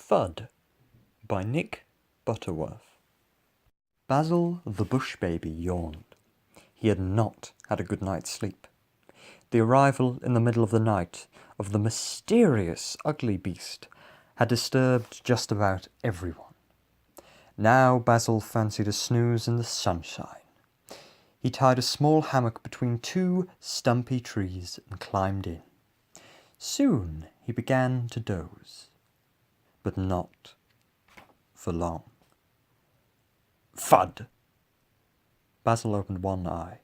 Thud by Nick Butterworth. Basil the bush baby yawned. He had not had a good night's sleep. The arrival in the middle of the night of the mysterious ugly beast had disturbed just about everyone. Now Basil fancied a snooze in the sunshine. He tied a small hammock between two stumpy trees and climbed in. Soon he began to doze, but not for long. Thud! Basil opened one eye.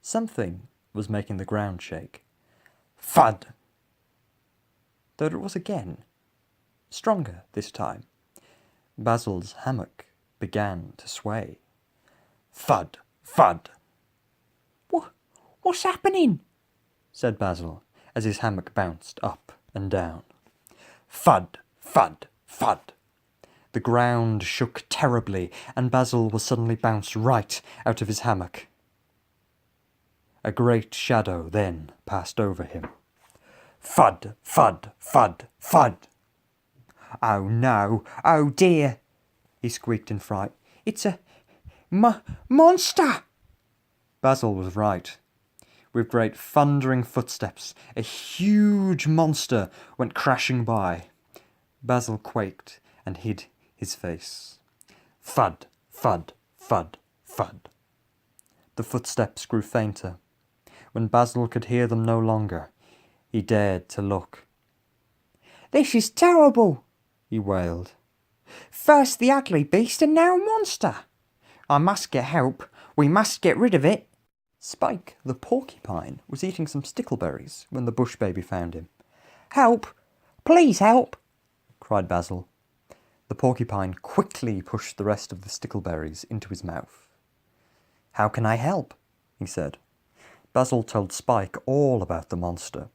Something was making the ground shake. Thud! There it was again, stronger this time. Basil's hammock began to sway. Thud! Thud! What's happening? Said Basil, as his hammock bounced up and down. Thud! Thud! Thud! The ground shook terribly, and Basil was suddenly bounced right out of his hammock. A great shadow then passed over him. Thud! Thud! Thud! Thud! Oh no! Oh dear! He squeaked in fright. It's a monster! Basil was right. With great thundering footsteps, a huge monster went crashing by. Basil quaked and hid his face. Thud! Thud! Thud! Thud! The footsteps grew fainter. When Basil could hear them no longer, he dared to look. This is terrible, he wailed. First the ugly beast and now a monster. I must get help. We must get rid of it. Spike, the porcupine, was eating some stickleberries when the bush baby found him. Help! Please help! Cried Basil. The porcupine quickly pushed the rest of the stickleberries into his mouth. How can I help? He said. Basil told Spike all about the monster.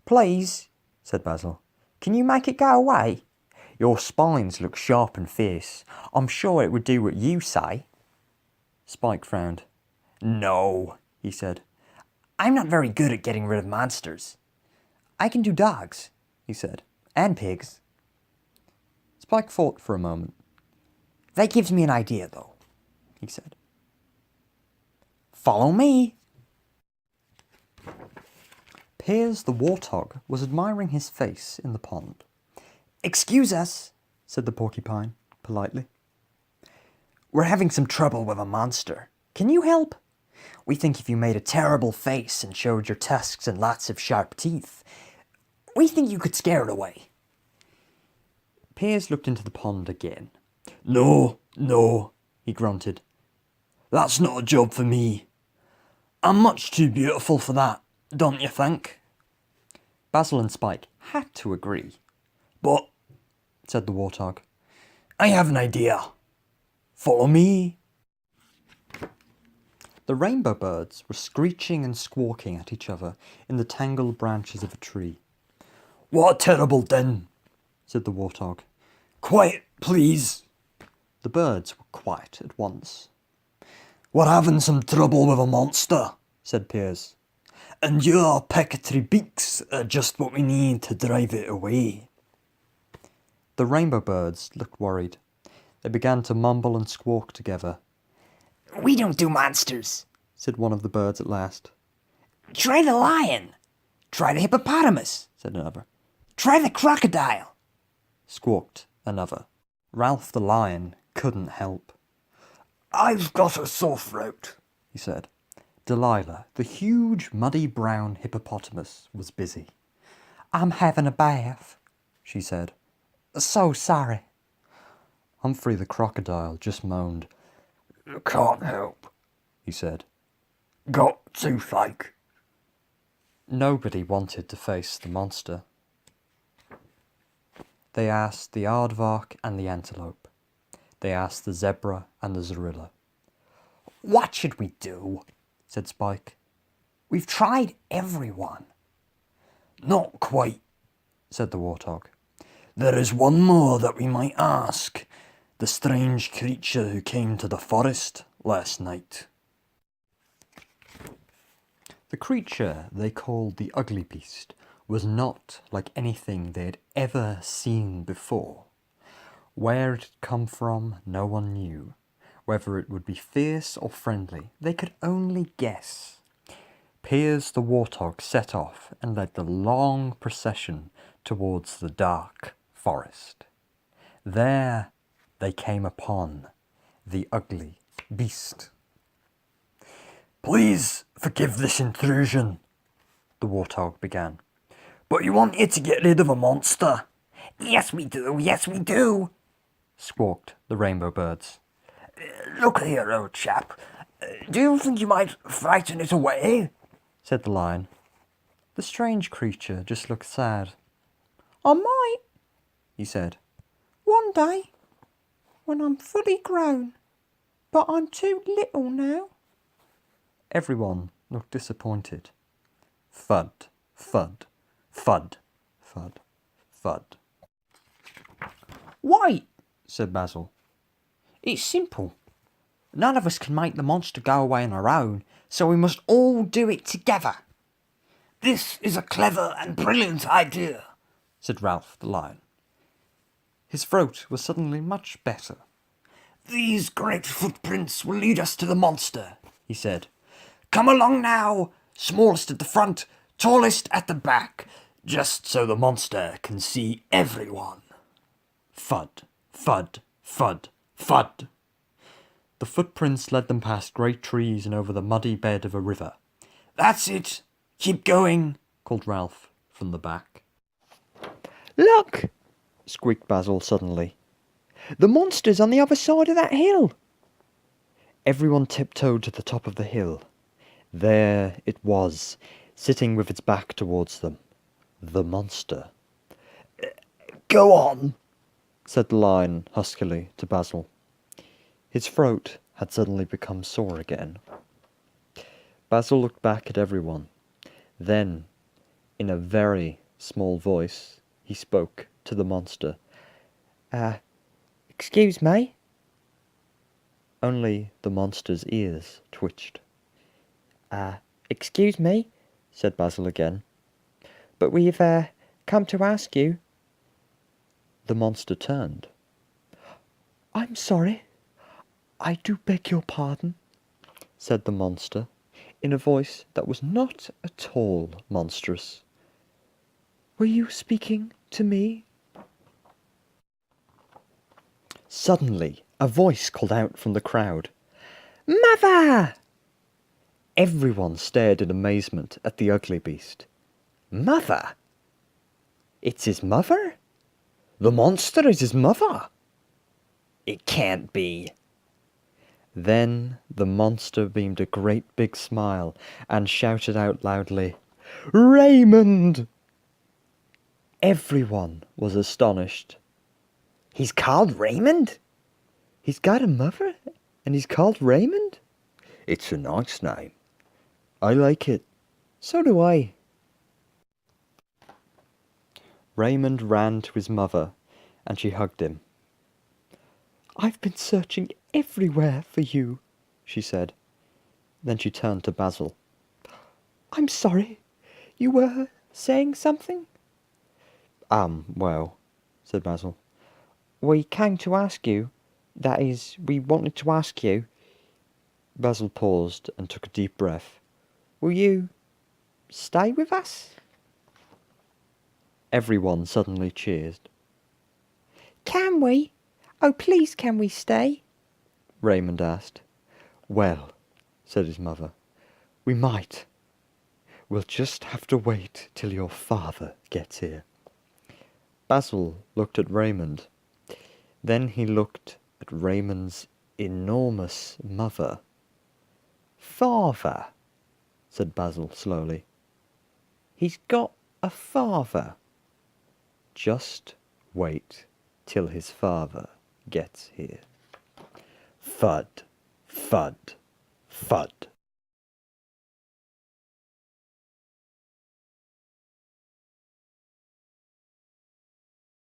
Please, said Basil, can you make it go away? Your spines look sharp and fierce. I'm sure it would do what you say. Spike frowned. No, he said. I'm not very good at getting rid of monsters. I can do dogs, he said, and pigs. Spike thought for a moment. That gives me an idea, though, he said. Follow me. Piers the warthog was admiring his face in the pond. Excuse us, said the porcupine, politely. We're having some trouble with a monster. Can you help? We think if you made a terrible face and showed your tusks and lots of sharp teeth, we think you could scare it away. Piers looked into the pond again. No, he grunted. That's not a job for me. I'm much too beautiful for that, don't you think? Basil and Spike had to agree. But, said the warthog, I have an idea. Follow me. The rainbow birds were screeching and squawking at each other in the tangled branches of a tree. What a terrible din, said the warthog. Quiet, please. The birds were quiet at once. We're having some trouble with a monster, said Piers. And your picketry beaks are just what we need to drive it away. The rainbow birds looked worried. They began to mumble and squawk together. We don't do monsters, said one of the birds at last. Try the lion. Try the hippopotamus, said another. Try the crocodile, squawked another. Ralph the lion couldn't help. I've got a sore throat, he said. Delilah, the huge muddy brown hippopotamus, was busy. I'm having a bath, she said. So sorry. Humphrey the crocodile just moaned. Can't help, he said. Got toothache. Nobody wanted to face the monster. They asked the aardvark and the antelope. They asked the zebra and the zorilla. What should we do? Said Spike. We've tried everyone. Not quite, said the warthog. There is one more that we might ask. The strange creature who came to the forest last night. The creature they called the ugly beast was not like anything they had ever seen before. Where it had come from, no one knew. Whether it would be fierce or friendly, they could only guess. Piers the warthog set off and led the long procession towards the dark forest. There they came upon the ugly beast. "Please forgive this intrusion," the warthog began. "But you want here to get rid of a monster?" Yes, we do, squawked the rainbow birds. Look here, old chap. Do you think you might frighten it away? Said the lion. The strange creature just looked sad. "I might," he said. "One day, when I'm fully grown. But I'm too little now." Everyone looked disappointed. Thud, thud, thud, thud, thud. "Wait," said Basil. "It's simple. None of us can make the monster go away on our own, so we must all do it together." "This is a clever and brilliant idea," said Ralph the lion. His throat was suddenly much better. "These great footprints will lead us to the monster," he said. "Come along now, smallest at the front, tallest at the back, just so the monster can see everyone." Thud, thud, thud, thud. The footprints led them past great trees and over the muddy bed of a river. "That's it. Keep going," called Ralph from the back. "Look!" squeaked Basil suddenly. "The monster's on the other side of that hill." Everyone tiptoed to the top of the hill. There it was, sitting with its back towards them. The monster. "Go on," said the lion huskily to Basil. His throat had suddenly become sore again. Basil looked back at everyone. Then, in a very small voice, he spoke to the monster. Excuse me?" Only the monster's ears twitched. Excuse me," said Basil again. "But we've come to ask you." The monster turned. "I'm sorry. I do beg your pardon," said the monster, in a voice that was not at all monstrous. "Were you speaking to me?" Suddenly, a voice called out from the crowd, "Mother!" Everyone stared in amazement at the ugly beast. Mother? It's his mother? The monster is his mother? It can't be. Then the monster beamed a great big smile and shouted out loudly, "Raymond!" Everyone was astonished. He's called Raymond? He's got a mother and he's called Raymond? It's a nice name. I like it. So do I. Raymond ran to his mother and she hugged him. "I've been searching everywhere for you," she said. Then she turned to Basil. "I'm sorry. You were saying something?" Well," said Basil. "We came to ask you. That is, we wanted to ask you." Basil paused and took a deep breath. "Will you stay with us?" Everyone suddenly cheered. "Can we? Oh, please, can we stay?" Raymond asked. "Well," said his mother, "we might. We'll just have to wait till your father gets here." Basil looked at Raymond. Then he looked at Raymond's enormous mother. "Father," said Basil slowly. "He's got a father. Just wait till his father gets here." Thud, thud, thud.